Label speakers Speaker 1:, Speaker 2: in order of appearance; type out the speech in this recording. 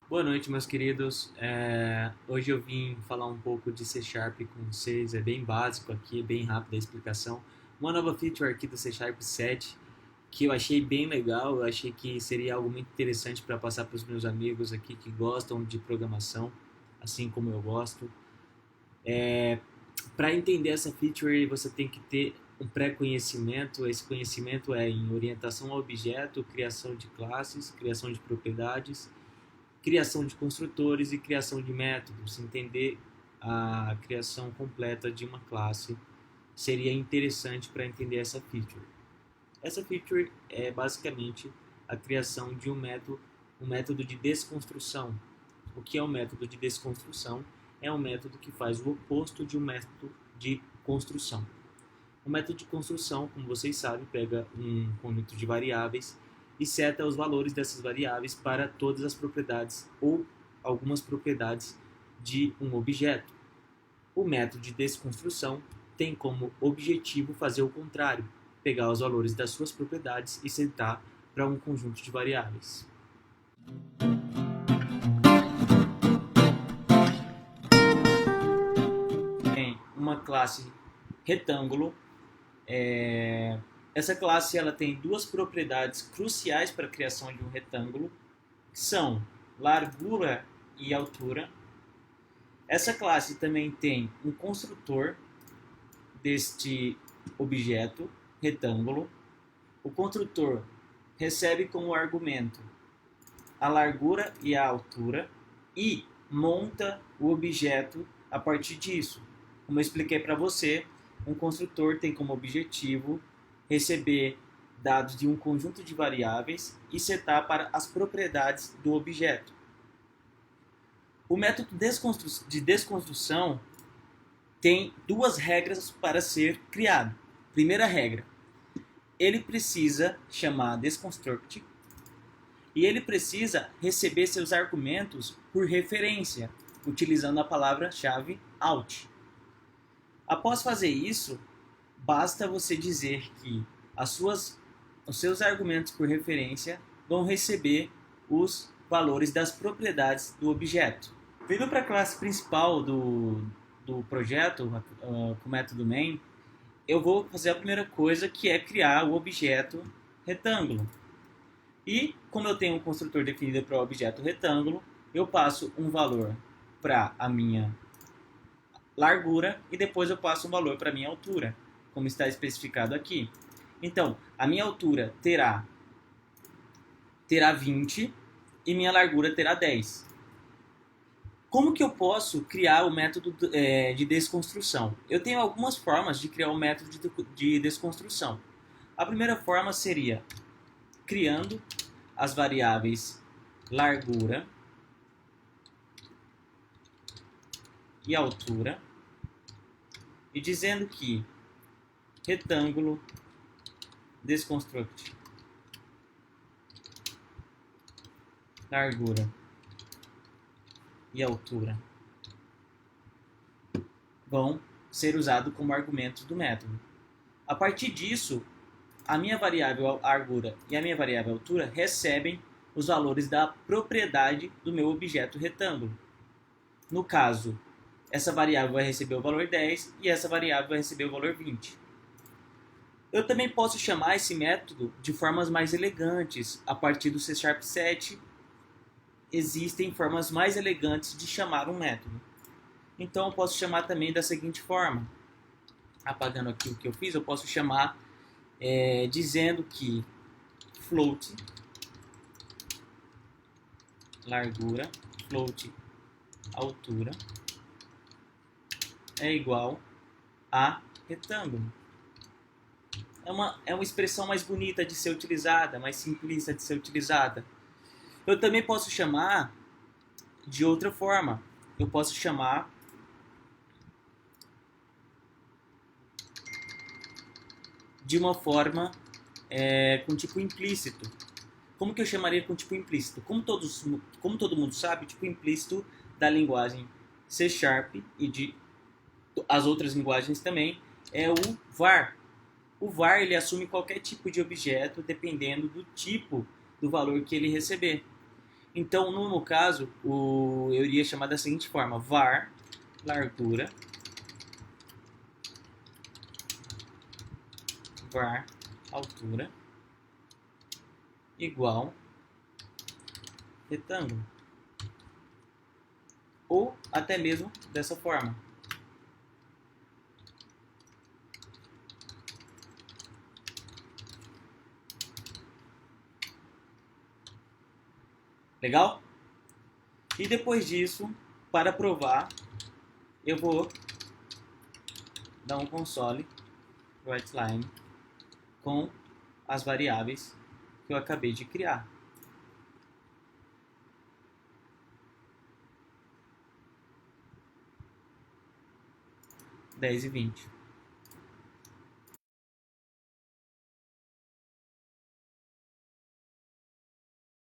Speaker 1: Boa noite, meus queridos. Hoje eu vim falar um pouco de C Sharp com vocês. É bem básico aqui, é bem rápida a explicação. Uma nova feature aqui do C Sharp 7 que eu achei bem legal. Eu achei que seria algo muito interessante para passar para os meus amigos aqui que gostam de programação, assim como eu gosto. Para entender essa feature, você tem que ter um pré-conhecimento. Esse conhecimento é em orientação a objeto, criação de classes, criação de propriedades, criação de construtores e criação de métodos. Entender a criação completa de uma classe seria interessante para entender essa feature. Essa feature é basicamente a criação de um método de desconstrução. O que é um método de desconstrução? É um método que faz o oposto de um método de construção. O método de construção, como vocês sabem, pega um conjunto de variáveis e seta os valores dessas variáveis para todas as propriedades ou algumas propriedades de um objeto. O método de desconstrução tem como objetivo fazer o contrário, pegar os valores das suas propriedades e setar para um conjunto de variáveis. Tem uma classe retângulo. Essa classe ela tem duas propriedades cruciais para a criação de um retângulo, que são largura e altura. Essa classe também tem um construtor deste objeto retângulo. O construtor recebe como argumento a largura e a altura e monta o objeto a partir disso. Como eu expliquei para você, um construtor tem como objetivo receber dados de um conjunto de variáveis e setar para as propriedades do objeto. O método de desconstrução tem duas regras para ser criado. Primeira regra, ele precisa chamar desconstruct e ele precisa receber seus argumentos por referência, utilizando a palavra-chave out. Após fazer isso, basta você dizer que os seus argumentos por referência vão receber os valores das propriedades do objeto. Vindo para a classe principal do projeto, com o método main, eu vou fazer a primeira coisa, que é criar o objeto retângulo. E, como eu tenho um construtor definido para o objeto retângulo, eu passo um valor para a minha largura e depois eu passo um valor para a minha altura, como está especificado aqui. Então, a minha altura terá 20 e minha largura terá 10. Como que eu posso criar o método de desconstrução? Eu tenho algumas formas de criar o método de desconstrução. A primeira forma seria criando as variáveis largura e altura e dizendo que retângulo desconstruct largura e altura vão ser usados como argumentos do método. A partir disso, a minha variável largura e a minha variável altura recebem os valores da propriedade do meu objeto retângulo. No caso, essa variável vai receber o valor 10 e essa variável vai receber o valor 20. Eu também posso chamar esse método de formas mais elegantes. A partir do C Sharp 7, existem formas mais elegantes de chamar um método. Então eu posso chamar também da seguinte forma. Apagando aqui o que eu fiz, eu posso chamar dizendo que float largura, float altura é igual a retângulo. É uma expressão mais bonita de ser utilizada, mais simplista de ser utilizada. Eu também posso chamar de outra forma. Eu posso chamar de uma forma com tipo implícito. Como que eu chamaria com tipo implícito? Como todo mundo sabe, tipo implícito da linguagem C Sharp e de as outras linguagens também é o var. O var ele assume qualquer tipo de objeto dependendo do tipo do valor que ele receber. Então, no meu caso, eu iria chamar da seguinte forma: var largura, var altura igual retângulo. Ou até mesmo dessa forma. Legal? E depois disso, para provar, eu vou dar um console writeLine com as variáveis que eu acabei de criar. 10 e 20.